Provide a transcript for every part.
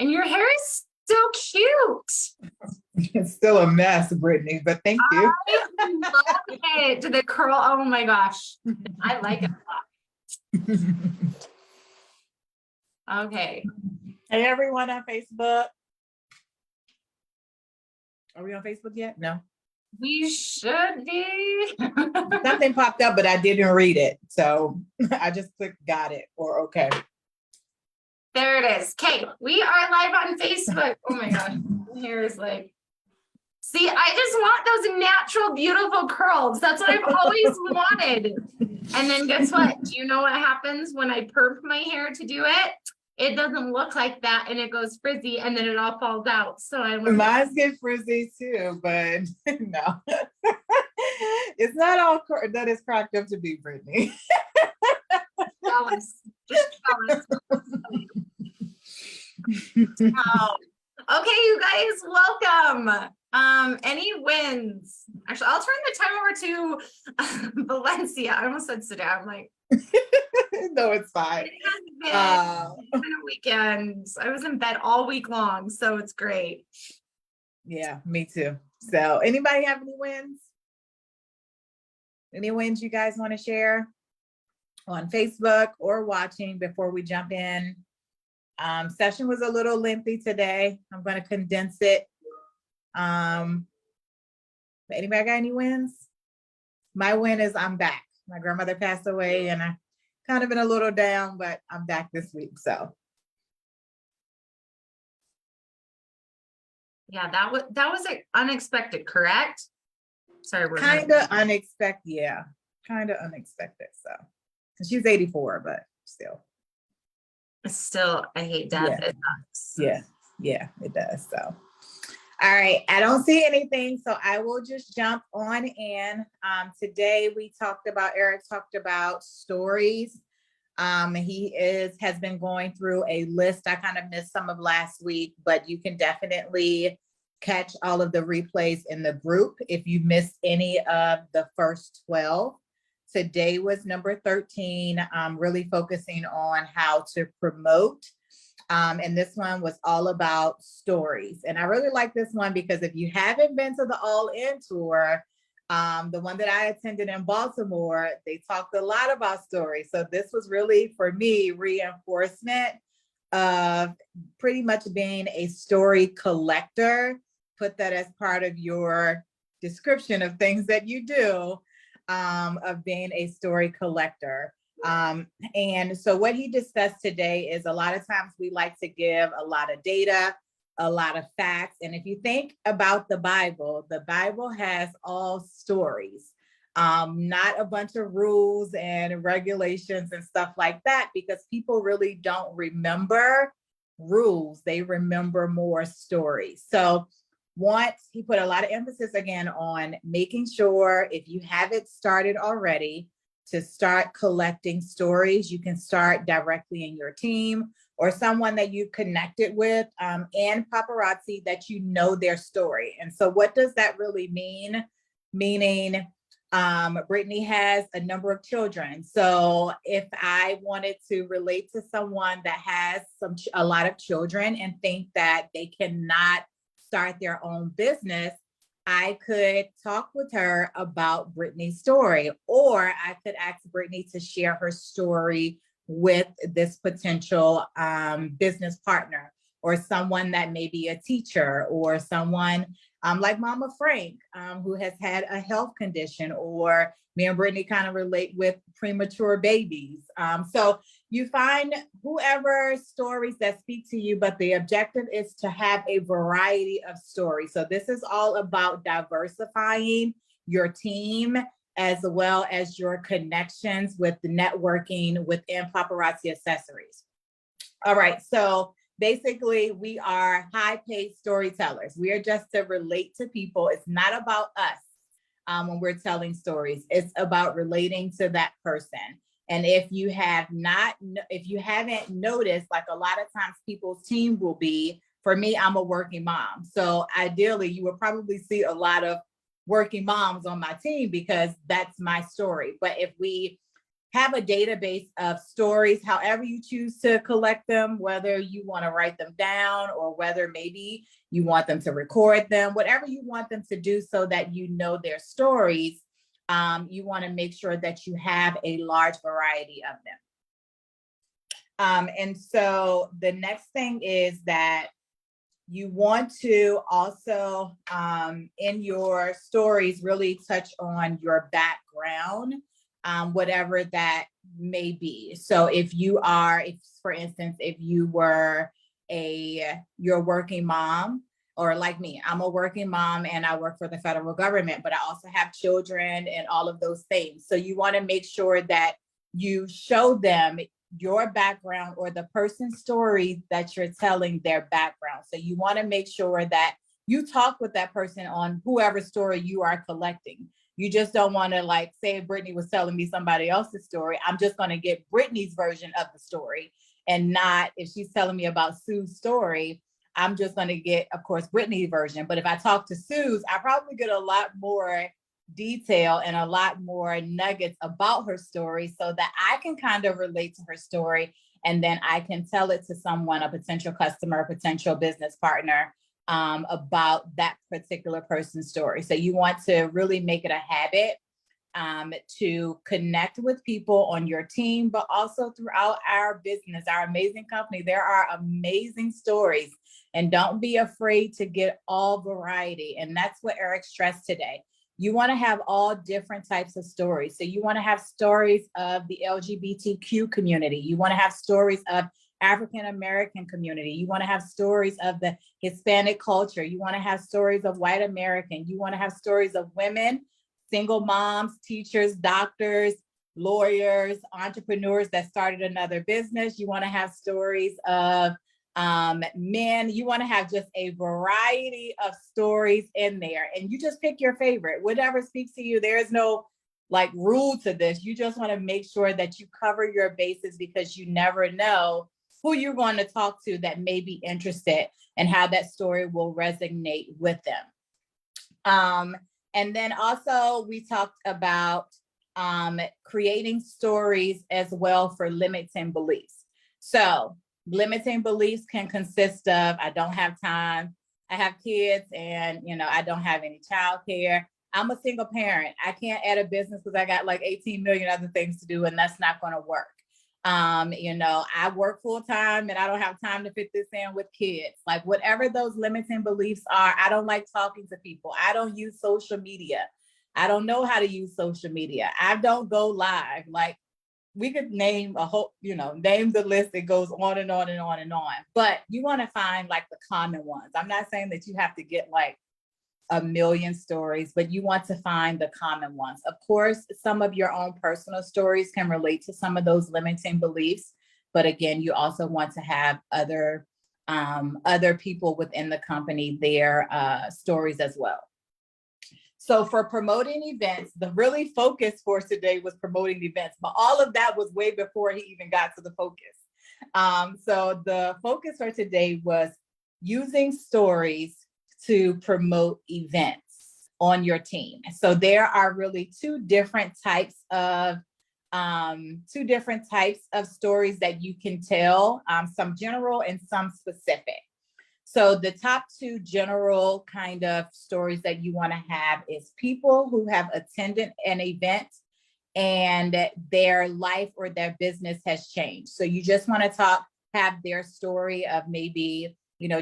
And your hair is so cute. It's still a mess, Brittany, but thank you. I love it. The curl. Oh my gosh. I like it a lot. Okay. Hey, everyone on Facebook. Are we on Facebook yet? No. We should be. Something popped up, but I didn't read it. So I just clicked got it or okay. There it is. Okay, we are live on Facebook. Oh my gosh. My hair is like, see, I just want those natural, beautiful curls. That's what I've always wanted. And then guess what? Do you know what happens when I perp my hair to do it? It doesn't look like that and it goes frizzy and then it all falls out. So I went, mine's get frizzy too, but no. It's not all that is cracked up to be, Brittany. jealous. Just jealous. Wow. Okay, you guys, welcome. Any wins? Actually, I'll turn the time over to Valencia. I almost said sit down. I'm like, no, it's fine. It has been a weekend. I was in bed all week long, so it's great. Yeah, me too. So anybody have any wins? Any wins you guys want to share on Facebook or watching before we jump in? Session was a little lengthy today. I'm going to condense it. Anybody got any wins? My win is I'm back. My grandmother passed away and I kind of been a little down, but I'm back this week. So Yeah, that was unexpected, correct? Sorry, kind of unexpected. Yeah, kind of unexpected. So she's 84, but still. Still, I hate death. Yeah. It sucks. Yeah, it does. So, all right, I don't see anything, so I will just jump on in. Today Eric talked about stories. He has been going through a list. I kind of missed some of last week, but you can definitely catch all of the replays in the group if you missed any of the first 12. Today was number 13, really focusing on how to promote. And this one was all about stories. And I really like this one because if you haven't been to the All In tour, the one that I attended in Baltimore, they talked a lot about stories. So this was really, for me, reinforcement of pretty much being a story collector. Put that as part of your description of things that you do, of being a story collector. And so what he discussed today is a lot of times we like to give a lot of data, a lot of facts. And if you think about the Bible has all stories, not a bunch of rules and regulations and stuff like that, because people really don't remember rules. They remember more stories. So he put a lot of emphasis again on making sure if you haven't started already to start collecting stories. You can start directly in your team or someone that you've connected with, and paparazzi that you know their story. And so what does that really mean? Meaning, Brittany has a number of children. So if I wanted to relate to someone that has a lot of children and think that they cannot start their own business, I could talk with her about Brittany's story, or I could ask Brittany to share her story with this potential business partner, or someone that may be a teacher, or someone like Mama Frank, who has had a health condition, or me and Brittany kind of relate with premature babies. So you find whoever stories that speak to you, but the objective is to have a variety of stories. So this is all about diversifying your team as well as your connections with the networking within Paparazzi Accessories. All right, so basically we are high-paid storytellers. We are just to relate to people. It's not about us when we're telling stories. It's about relating to that person. And if you haven't noticed, like a lot of times people's team will be, for me, I'm a working mom. So ideally you will probably see a lot of working moms on my team because that's my story. But if we have a database of stories, however you choose to collect them, whether you want to write them down or whether maybe you want them to record them, whatever you want them to do so that you know their stories. You want to make sure that you have a large variety of them. And so the next thing is that you want to also, in your stories, really touch on your background, whatever that may be. So if for instance, if you were you're a working mom, or like me, I'm a working mom and I work for the federal government, but I also have children and all of those things. So you want to make sure that you show them your background or the person's story that you're telling their background. So you want to make sure that you talk with that person on whoever story you are collecting. You just don't want to, like, say Brittany was telling me somebody else's story, I'm just going to get Brittany's version of the story, and not, if she's telling me about Sue's story, I'm just going to get, of course, Brittany's version. But if I talk to Sue's, I probably get a lot more detail and a lot more nuggets about her story so that I can kind of relate to her story. And then I can tell it to someone, a potential customer, a potential business partner, about that particular person's story. So you want to really make it a habit to connect with people on your team, but also throughout our business, our amazing company. There are amazing stories, and don't be afraid to get all variety. And that's what Eric stressed today. You want to have all different types of stories. So you want to have stories of the LGBTQ community. You want to have stories of African-American community. You want to have stories of the Hispanic culture. You want to have stories of white American. You want to have stories of women, single moms, teachers, doctors, lawyers, entrepreneurs that started another business. You want to have stories of men. You want to have just a variety of stories in there, and you just pick your favorite, whatever speaks to you. There is no like rule to this. You just want to make sure that you cover your bases, because you never know who you're going to talk to that may be interested and how that story will resonate with them. And then also we talked about creating stories as well for limiting beliefs. So limiting beliefs can consist of, I don't have time, I have kids, and I don't have any childcare. I'm a single parent. I can't add a business because I got like 18 million other things to do, and that's not going to work. I work full time and I don't have time to fit this in with kids. Like, whatever those limiting beliefs are, I don't like talking to people. I don't use social media. I don't know how to use social media. I don't go live. Like, we could name a whole, name the list. It goes on and on and on and on. But you want to find like the common ones. I'm not saying that you have to get like a million stories, but you want to find the common ones. Of course, some of your own personal stories can relate to some of those limiting beliefs. But again, you also want to have other people within the company, their stories as well. So for promoting events, the really focus for today was promoting events, but all of that was way before he even got to the focus. So the focus for today was using stories to promote events on your team. So there are really two different types of stories that you can tell, some general and some specific. So the top two general kind of stories that you want to have is people who have attended an event and their life or their business has changed. So you just want to have their story of maybe,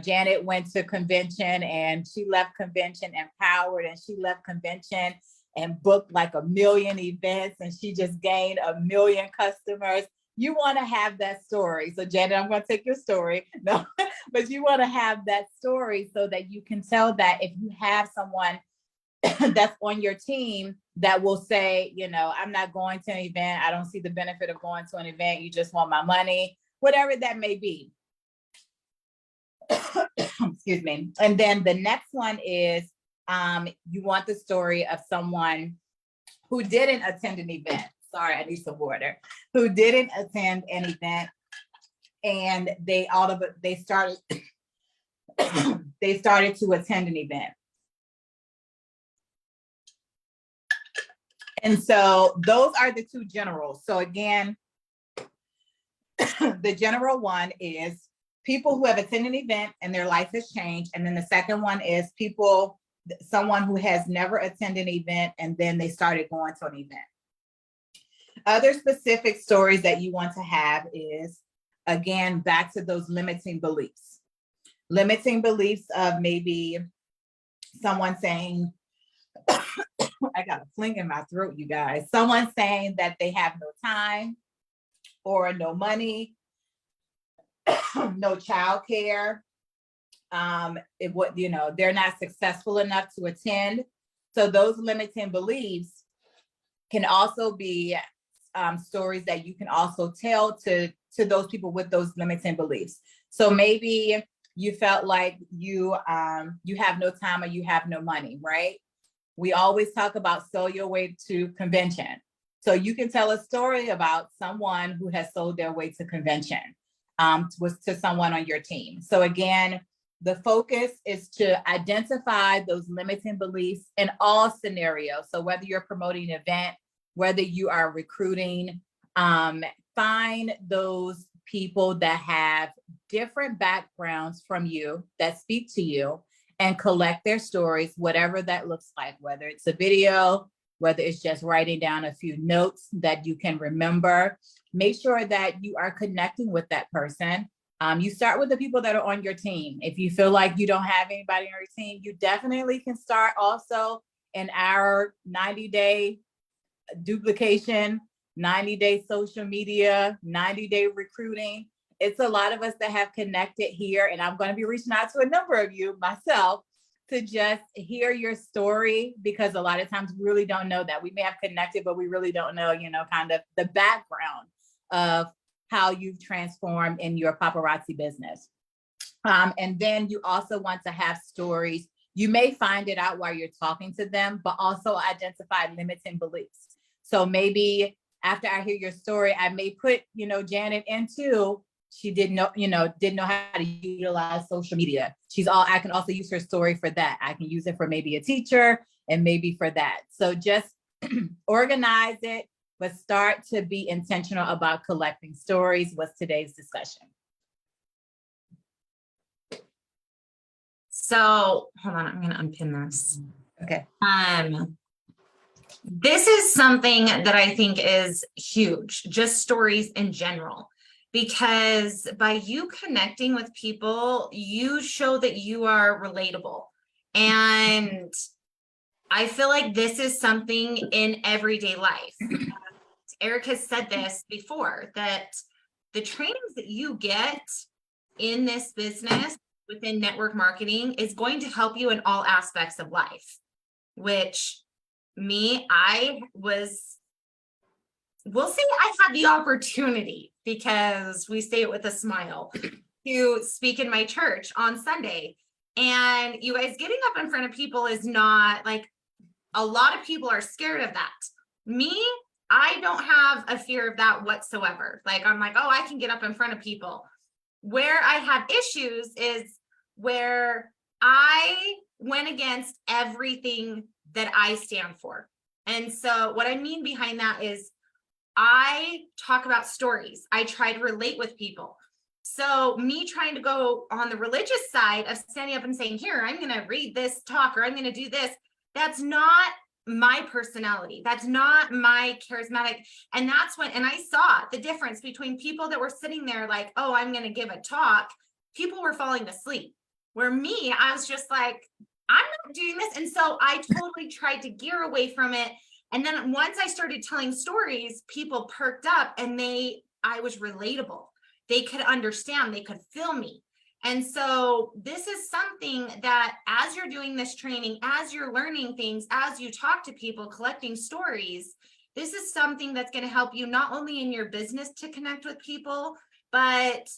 Janet went to convention and she left convention empowered, and she left convention and booked like 1 million events, and she just gained 1 million customers. You want to have that story. So Janet, I'm going to take your story. No, but you want to have that story so that you can tell that if you have someone that's on your team that will say, I'm not going to an event. I don't see the benefit of going to an event. You just want my money, whatever that may be. Excuse me. And then the next one is you want the story of someone who didn't attend an event. Sorry, I need some water. Who didn't attend an event, and they started they started to attend an event. And so those are the two generals. So again, the general one is people who have attended an event and their life has changed. And then the second one is someone who has never attended an event and then they started going to an event. Other specific stories that you want to have is, again, back to those limiting beliefs. Limiting beliefs of maybe someone saying, I got a fling in my throat, you guys. Someone saying that they have no time or no money, no childcare. They're not successful enough to attend. So those limiting beliefs can also be stories that you can also tell to those people with those limiting beliefs. So maybe you felt like you have no time or you have no money, right? We always talk about sell your way to convention. So you can tell a story about someone who has sold their way to convention to someone on your team. So again, the focus is to identify those limiting beliefs in all scenarios. So whether you're promoting an event, whether you are recruiting, find those people that have different backgrounds from you that speak to you and collect their stories, whatever that looks like, whether it's a video, whether it's just writing down a few notes that you can remember. Make sure that you are connecting with that person. You start with the people that are on your team. If you feel like you don't have anybody on your team, you definitely can start also in our 90-day duplication, 90-day social media, 90-day recruiting. It's a lot of us that have connected here, and I'm going to be reaching out to a number of you myself to just hear your story, because a lot of times we really don't know that. We may have connected, but we really don't know, kind of the background of how you've transformed in your paparazzi business. And then you also want to have stories. You may find it out while you're talking to them, but also identify limiting beliefs. So maybe after I hear your story, I may put, Janet into, she didn't know how to utilize social media. I can also use her story for that. I can use it for maybe a teacher and maybe for that. So just organize it, but start to be intentional about collecting stories was today's discussion. So hold on, I'm going to unpin this. Okay. This is something that I think is huge, just stories in general, because by you connecting with people, you show that you are relatable. And I feel like this is something in everyday life. Eric has said this before, that the trainings that you get in this business within network marketing is going to help you in all aspects of life, which we'll say I had the opportunity, because we say it with a smile, to speak in my church on Sunday. And you guys, getting up in front of people is not like, a lot of people are scared of that. Me, I don't have a fear of that whatsoever. Like, I'm like, oh, I can get up in front of people. Where I have issues is where I went against everything that I stand for. And so what I mean behind that is I talk about stories. I try to relate with people. So me trying to go on the religious side of standing up and saying, here, I'm going to read this talk, or I'm going to do this. That's not my personality. That's not my charismatic. And that's when, and I saw the difference between people that were sitting there like, oh, I'm going to give a talk. People were falling asleep. Where me, I was just like, I'm not doing this. And so I totally tried to gear away from it. And then once I started telling stories, people perked up, and I was relatable. They could understand, they could feel me. And so this is something that as you're doing this training, as you're learning things, as you talk to people, collecting stories, this is something that's going to help you not only in your business to connect with people, but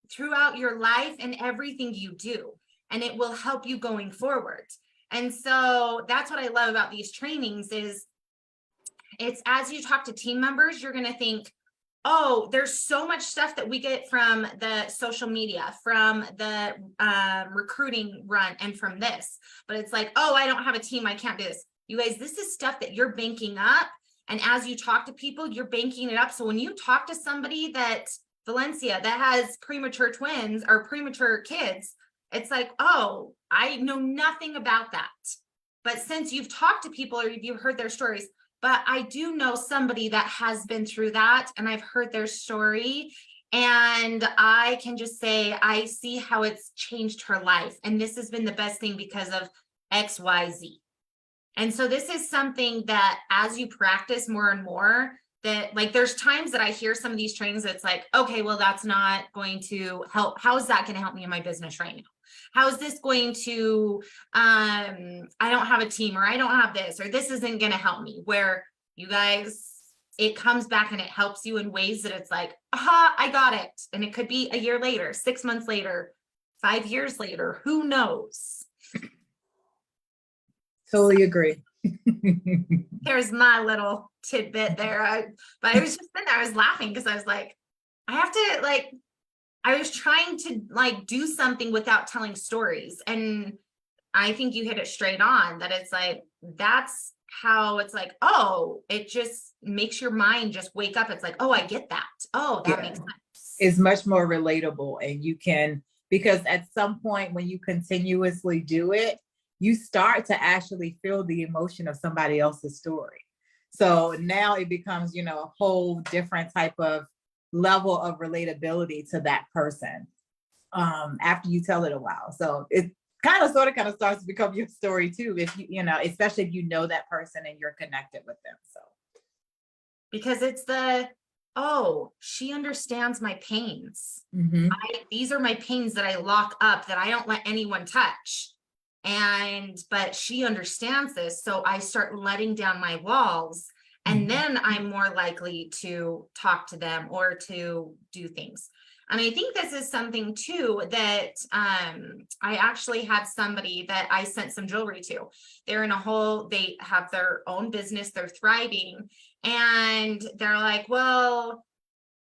throughout your life and everything you do. And it will help you going forward. And so that's what I love about these trainings is it's as you talk to team members, you're going to think, oh, there's so much stuff that we get from the social media, from the recruiting run, and from this. But it's like, oh, I don't have a team, I can't do this. You guys, this is stuff that you're banking up, And as you talk to people, you're banking it up. So when you talk to somebody Valencia, that has premature twins or premature kids, it's like, oh, I know nothing about that. But since you've talked to people or you've heard their stories, but I do know somebody that has been through that, and I've heard their story, and I can just say, I see how it's changed her life. And this has been the best thing because of XYZ. And so this is something that as you practice more and more, that like there's times that I hear some of these trainings, it's like, okay, well, that's not going to help. How is that going to help me in my business right now? How is this going to, I don't have a team, or I don't have this, or this isn't going to help me, where you guys, it comes back and it helps you in ways that it's like, aha, I got it. And it could be a year later, 6 months later, 5 years later, who knows? Totally agree. Here's my little tidbit there. But I was just sitting there, I was laughing because I was like, I have to like, I was trying to like do something without telling stories. And I think you hit it straight on, that it's like, that's how it's like, oh, it just makes your mind just wake up. It's like, oh, I get that. Oh, that makes sense. It's much more relatable, and you can, because at some point when you continuously do it, you start to actually feel the emotion of somebody else's story. So now it becomes, you know, a whole different type of level of relatability to that person after you tell it a while. So it kind of starts to become your story too, if you know, especially if you know that person and you're connected with them. So because it's oh, she understands my pains. These are my pains that I lock up, that I don't let anyone touch. But she understands this. So I start letting down my walls, and then I'm more likely to talk to them or to do things. And I think this is something too that I actually had somebody that I sent some jewelry to. They're they have their own business, they're thriving, and they're like, well,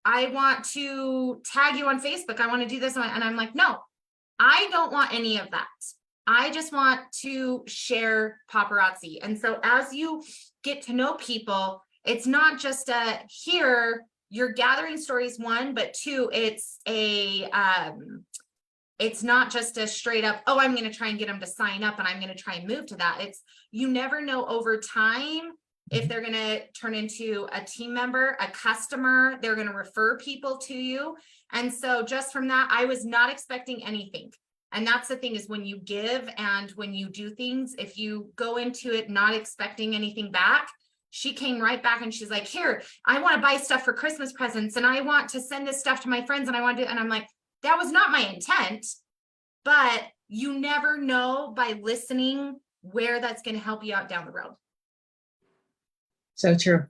I want to tag you on Facebook. I want to do this. And I'm like, no, I don't want any of that. I just want to share paparazzi. And so as you get to know people, it's not just here, you're gathering stories, one, but two, it's not just a straight up, oh, I'm going to try and get them to sign up and I'm going to try and move to that. It's, you never know over time if they're going to turn into a team member, a customer, they're going to refer people to you. And so just from that, I was not expecting anything. And that's the thing, is when you give and when you do things, if you go into it not expecting anything back, she came right back and she's like, here, I want to buy stuff for Christmas presents, and I want to send this stuff to my friends, and I want to, and I'm like, that was not my intent. But you never know by listening where that's going to help you out down the road. So true.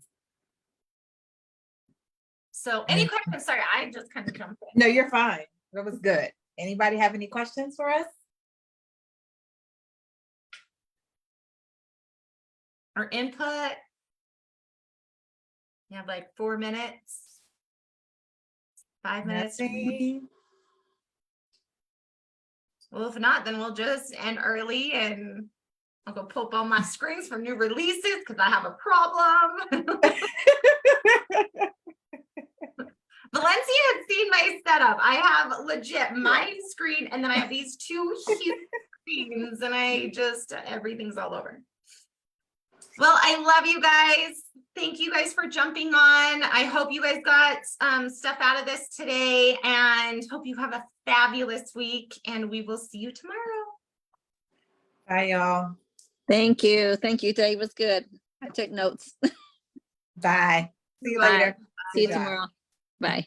So any questions? Sorry, I just kind of jumped in. No, you're fine. That was good. Anybody have any questions for us? Or input? You have like 4 minutes, 5 minutes. Nothing. Well, if not, then we'll just end early and I'll go pull up all my screens for new releases because I have a problem. Valencia had seen my setup. I have legit my screen, and then I have these two huge screens, and everything's all over. Well, I love you guys. Thank you guys for jumping on. I hope you guys got stuff out of this today, and hope you have a fabulous week, and we will see you tomorrow. Bye, y'all. Thank you. Thank you. Today was good. I took notes. Bye. See you Bye. later. See you Good job. tomorrow. Bye.